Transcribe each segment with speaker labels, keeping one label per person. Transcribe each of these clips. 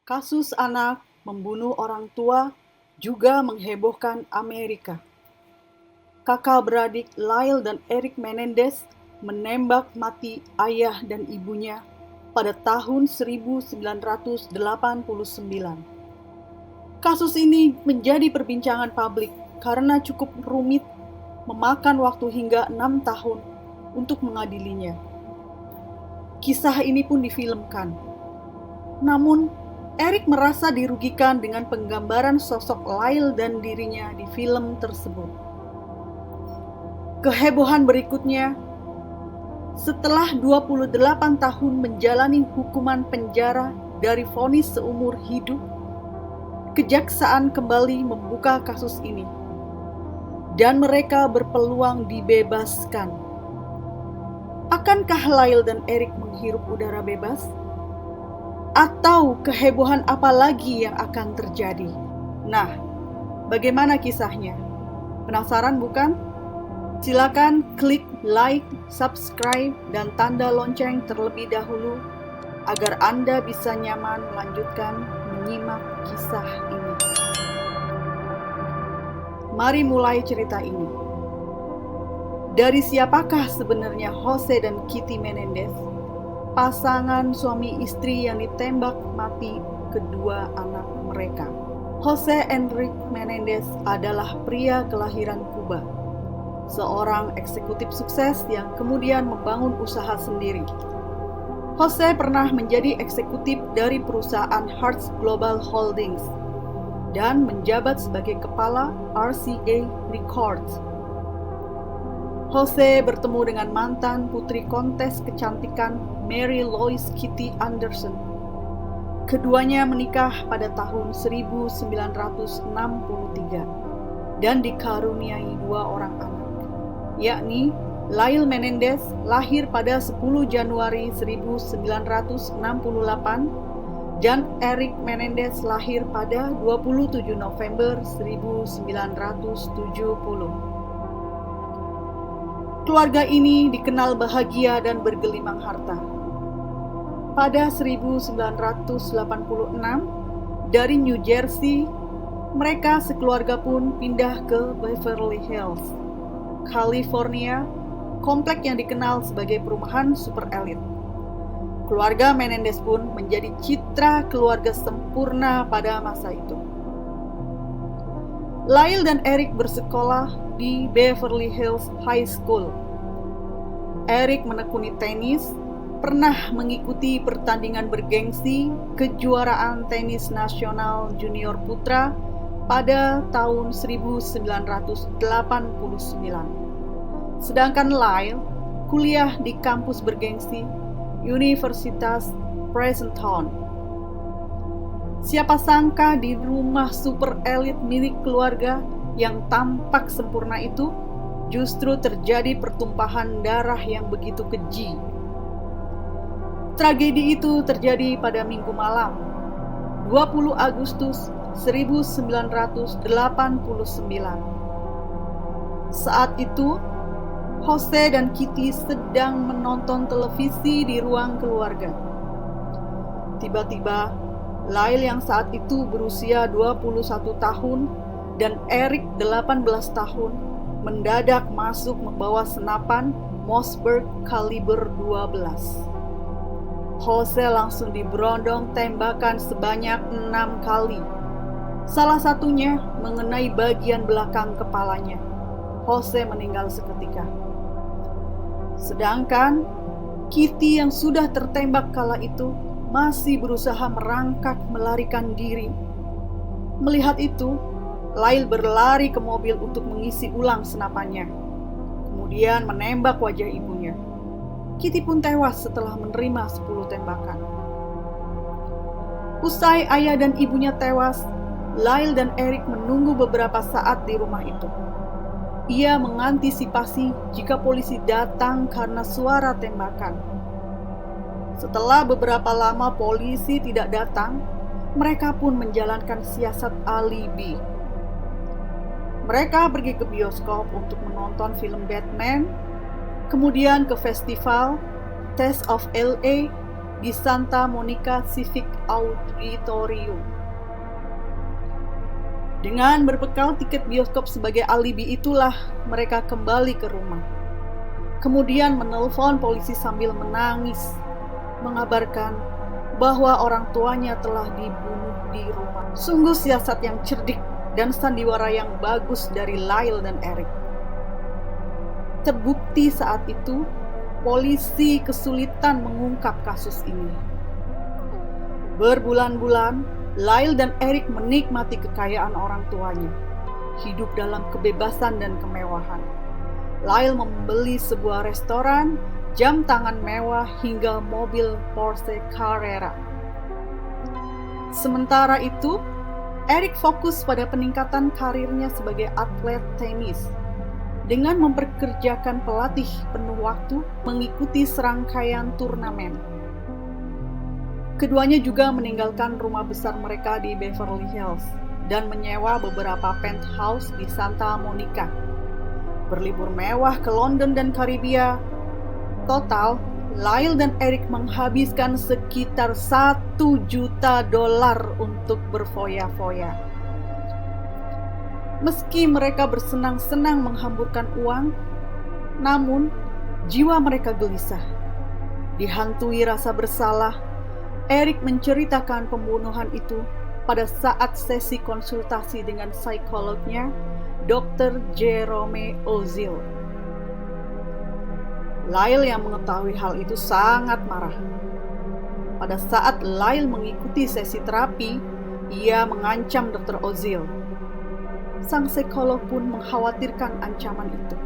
Speaker 1: Kasus anak membunuh orang tua juga menghebohkan Amerika. Kakak beradik Lyle dan Eric Menendez menembak mati ayah dan ibunya pada tahun 1989. Kasus ini menjadi perbincangan publik karena cukup rumit, memakan waktu hingga 6 tahun untuk mengadilinya. Kisah ini pun difilmkan. Namun, Eric merasa dirugikan dengan penggambaran sosok Lyle dan dirinya di film tersebut. Kehebohan berikutnya, setelah 28 tahun menjalani hukuman penjara dari vonis seumur hidup, kejaksaan kembali membuka kasus ini, dan mereka berpeluang dibebaskan. Akankah Lyle dan Eric menghirup udara bebas? Atau kehebohan apa lagi yang akan terjadi? Nah, bagaimana kisahnya? Penasaran bukan? Silakan klik like, subscribe, dan tanda lonceng terlebih dahulu agar Anda bisa nyaman melanjutkan menyimak kisah ini. Mari mulai cerita ini. Dari siapakah sebenarnya Jose dan Kitty Menendez? Pasangan suami istri yang ditembak mati kedua anak mereka. Jose Enrique Menendez adalah pria kelahiran Kuba, seorang eksekutif sukses yang kemudian membangun usaha sendiri. Jose pernah menjadi eksekutif dari perusahaan Hertz Global Holdings dan menjabat sebagai kepala RCA Records. Jose bertemu dengan mantan putri kontes kecantikan Mary Louise Kitty Anderson. Keduanya menikah pada tahun 1963 dan dikaruniai 2 orang anak, yakni Lyle Menendez lahir pada 10 Januari 1968 dan Eric Menendez lahir pada 27 November 1970. Keluarga ini dikenal bahagia dan bergelimang harta. Pada 1986, dari New Jersey, mereka sekeluarga pun pindah ke Beverly Hills, California, komplek yang dikenal sebagai perumahan super elit. Keluarga Menendez pun menjadi citra keluarga sempurna pada masa itu. Lyle dan Eric bersekolah di Beverly Hills High School. Eric menekuni tenis, pernah mengikuti pertandingan bergengsi kejuaraan tenis nasional junior putra pada tahun 1989. Sedangkan Lyle kuliah di kampus bergengsi Universitas Princeton. Siapa sangka di rumah super elit milik keluarga yang tampak sempurna itu justru terjadi pertumpahan darah yang begitu keji. Tragedi itu terjadi pada Minggu malam, 20 Agustus 1989. Saat itu, Jose dan Kitty sedang menonton televisi di ruang keluarga. Tiba-tiba, Lyle yang saat itu berusia 21 tahun dan Eric 18 tahun mendadak masuk membawa senapan Mossberg kaliber 12. Jose langsung diberondong tembakan sebanyak 6 kali. Salah satunya mengenai bagian belakang kepalanya. Jose meninggal seketika. Sedangkan Kitty yang sudah tertembak kala itu masih berusaha merangkak melarikan diri. Melihat itu, Lyle berlari ke mobil untuk mengisi ulang senapannya, kemudian menembak wajah ibunya. Kitty pun tewas setelah menerima 10 tembakan. Usai ayah dan ibunya tewas, Lyle dan Eric menunggu beberapa saat di rumah itu. Ia mengantisipasi jika polisi datang karena suara tembakan. Setelah beberapa lama polisi tidak datang, mereka pun menjalankan siasat alibi. Mereka pergi ke bioskop untuk menonton film Batman, kemudian ke festival Taste of LA di Santa Monica Civic Auditorium. Dengan berbekal tiket bioskop sebagai alibi itulah mereka kembali ke rumah. Kemudian menelpon polisi sambil menangis, mengabarkan bahwa orang tuanya telah dibunuh di rumah. Sungguh siasat yang cerdik dan sandiwara yang bagus dari Lyle dan Eric. Terbukti saat itu, polisi kesulitan mengungkap kasus ini. Berbulan-bulan, Lyle dan Eric menikmati kekayaan orang tuanya, hidup dalam kebebasan dan kemewahan. Lyle membeli sebuah restoran, jam tangan mewah, hingga mobil Porsche Carrera. Sementara itu, Eric fokus pada peningkatan karirnya sebagai atlet tenis dengan memperkerjakan pelatih penuh waktu mengikuti serangkaian turnamen. Keduanya juga meninggalkan rumah besar mereka di Beverly Hills dan menyewa beberapa penthouse di Santa Monica. Berlibur mewah ke London dan Karibia. Total, Lyle dan Eric menghabiskan sekitar $1 juta untuk berfoya-foya. Meski mereka bersenang-senang menghamburkan uang, namun jiwa mereka gelisah. Dihantui rasa bersalah, Eric menceritakan pembunuhan itu pada saat sesi konsultasi dengan psikolognya, Dr. Jerome Oziel. Lyle yang mengetahui hal itu sangat marah. Pada saat Lyle mengikuti sesi terapi, ia mengancam Dr. Oziel. Sang psikolog pun mengkhawatirkan ancaman itu.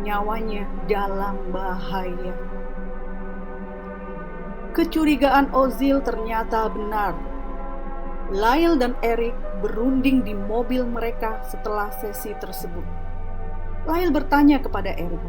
Speaker 1: Nyawanya dalam bahaya. Kecurigaan Oziel ternyata benar. Lyle dan Eric berunding di mobil mereka setelah sesi tersebut. Lyle bertanya kepada Eric,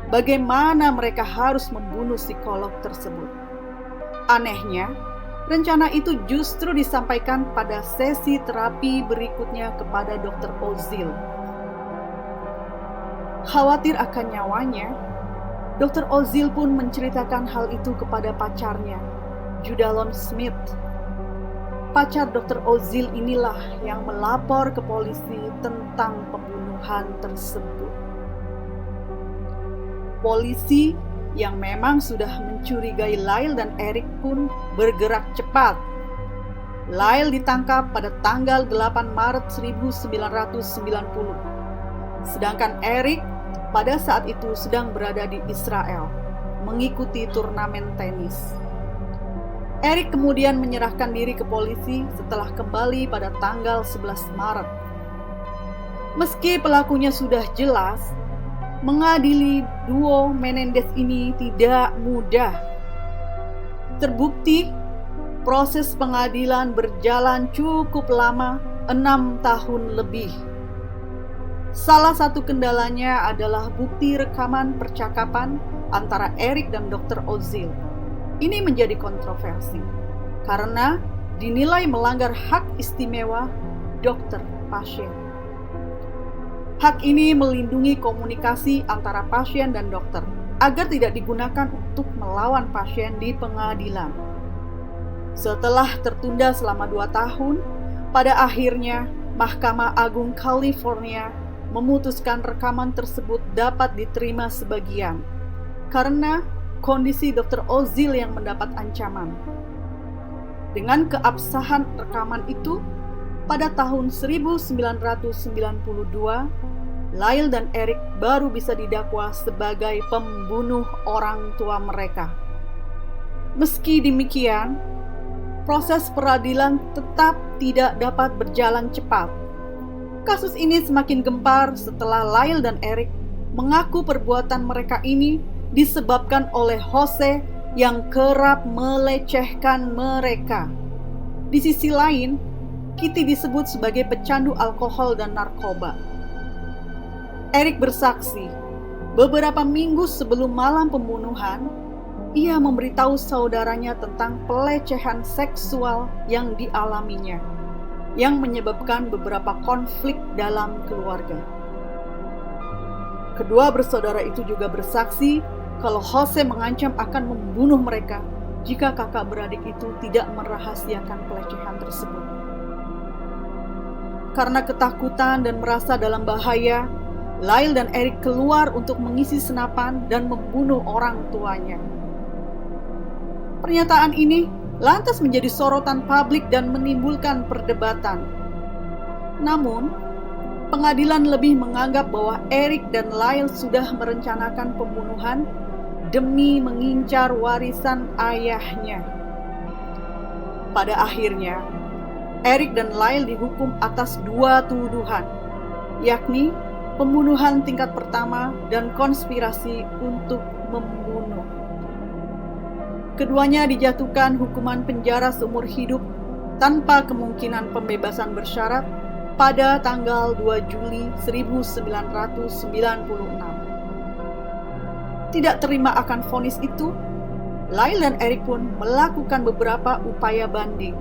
Speaker 1: bagaimana mereka harus membunuh psikolog tersebut. Anehnya, rencana itu justru disampaikan pada sesi terapi berikutnya kepada Dr. Oziel. Khawatir akan nyawanya, Dr. Oziel pun menceritakan hal itu kepada pacarnya, Judalon Smith. Pacar Dr. Oziel inilah yang melapor ke polisi tentang pembunuhan tersebut. Polisi yang memang sudah mencurigai Lyle dan Eric pun bergerak cepat. Lyle ditangkap pada tanggal 8 Maret 1990. Sedangkan Eric pada saat itu sedang berada di Israel, mengikuti turnamen tenis. Eric kemudian menyerahkan diri ke polisi setelah kembali pada tanggal 11 Maret. Meski pelakunya sudah jelas, mengadili duo Menendez ini tidak mudah. Terbukti, proses pengadilan berjalan cukup lama, 6 tahun lebih. Salah satu kendalanya adalah bukti rekaman percakapan antara Eric dan Dr. Oziel. Ini menjadi kontroversi karena dinilai melanggar hak istimewa dokter pasien. Hak ini melindungi komunikasi antara pasien dan dokter agar tidak digunakan untuk melawan pasien di pengadilan. Setelah tertunda selama 2 tahun, pada akhirnya Mahkamah Agung California memutuskan rekaman tersebut dapat diterima sebagian karena kondisi Dr. Oziel yang mendapat ancaman. Dengan keabsahan rekaman itu, pada tahun 1992, Lyle dan Eric baru bisa didakwa sebagai pembunuh orang tua mereka. Meski demikian, proses peradilan tetap tidak dapat berjalan cepat. Kasus ini semakin gempar setelah Lyle dan Eric mengaku perbuatan mereka ini disebabkan oleh Jose yang kerap melecehkan mereka. Di sisi lain, Kitty disebut sebagai pecandu alkohol dan narkoba. Eric bersaksi, beberapa minggu sebelum malam pembunuhan, ia memberitahu saudaranya tentang pelecehan seksual yang dialaminya, yang menyebabkan beberapa konflik dalam keluarga. Kedua bersaudara itu juga bersaksi kalau Jose mengancam akan membunuh mereka jika kakak beradik itu tidak merahasiakan pelecehan tersebut. Karena ketakutan dan merasa dalam bahaya, Lyle dan Eric keluar untuk mengisi senapan dan membunuh orang tuanya. Pernyataan ini lantas menjadi sorotan publik dan menimbulkan perdebatan. Namun, pengadilan lebih menganggap bahwa Eric dan Lyle sudah merencanakan pembunuhan demi mengincar warisan ayahnya. Pada akhirnya, Eric dan Lyle dihukum atas 2 tuduhan, yakni pembunuhan tingkat pertama dan konspirasi untuk membunuh. Keduanya dijatuhkan hukuman penjara seumur hidup tanpa kemungkinan pembebasan bersyarat pada tanggal 2 Juli 1996. Tidak terima akan vonis itu, Lyle dan Eric pun melakukan beberapa upaya banding.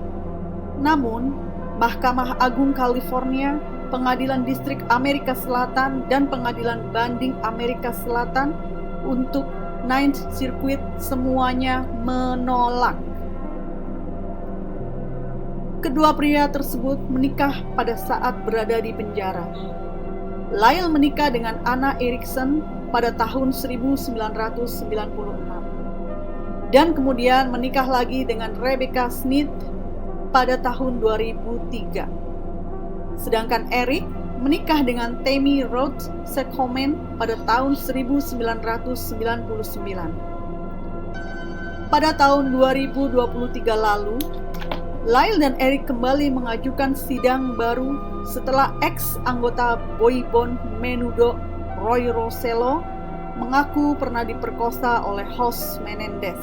Speaker 1: Namun, Mahkamah Agung California, Pengadilan Distrik Amerika Selatan, dan Pengadilan Banding Amerika Selatan untuk Ninth Circuit semuanya menolak. Kedua pria tersebut menikah pada saat berada di penjara. Lyle menikah dengan Anna Erickson pada tahun 1996 dan kemudian menikah lagi dengan Rebecca Smith pada tahun 2003. Sedangkan Eric menikah dengan Tammy Rhodes Secomen pada tahun 1999. Pada tahun 2023 lalu, Lyle dan Eric kembali mengajukan sidang baru setelah ex-anggota boyband Menudo Roy Rosello mengaku pernah diperkosa oleh Jose Menendez.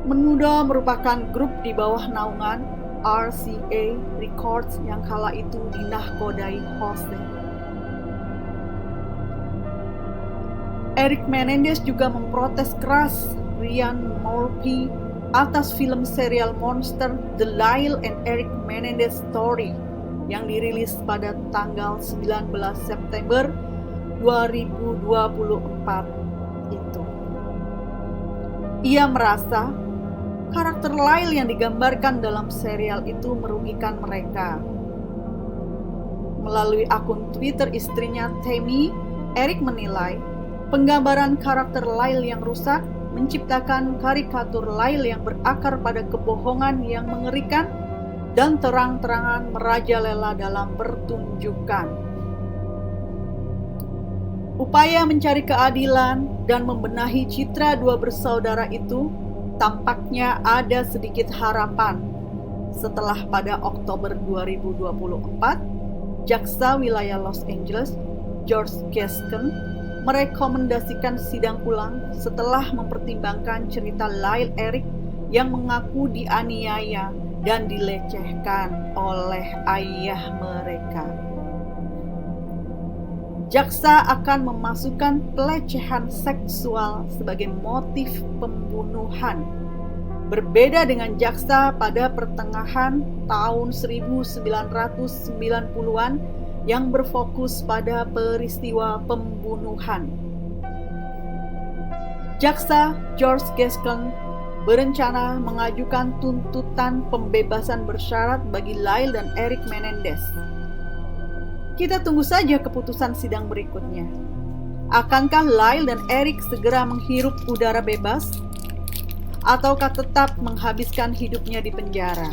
Speaker 1: Menudo merupakan grup di bawah naungan RCA Records yang kala itu dinahkodai Jose. Eric Menendez juga memprotes keras Ryan Murphy atas film serial monster The Lyle and Eric Menendez Story yang dirilis pada tanggal 19 September 2024 itu. Ia merasa karakter Lyle yang digambarkan dalam serial itu merugikan mereka. Melalui akun Twitter istrinya Tammy, Eric menilai penggambaran karakter Lyle yang rusak menciptakan karikatur Lyle yang berakar pada kebohongan yang mengerikan dan terang-terangan merajalela dalam pertunjukan. Upaya mencari keadilan dan membenahi citra dua bersaudara itu tampaknya ada sedikit harapan setelah pada Oktober 2024, Jaksa Wilayah Los Angeles, George Gascon, merekomendasikan sidang ulang setelah mempertimbangkan cerita Lyle Eric yang mengaku dianiaya dan dilecehkan oleh ayah mereka. Jaksa akan memasukkan pelecehan seksual sebagai motif pembunuhan. Berbeda dengan jaksa pada pertengahan tahun 1990-an yang berfokus pada peristiwa pembunuhan. Jaksa George Gascon berencana mengajukan tuntutan pembebasan bersyarat bagi Lyle dan Eric Menendez. Kita tunggu saja keputusan sidang berikutnya. Akankah Lyle dan Eric segera menghirup udara bebas? Ataukah tetap menghabiskan hidupnya di penjara?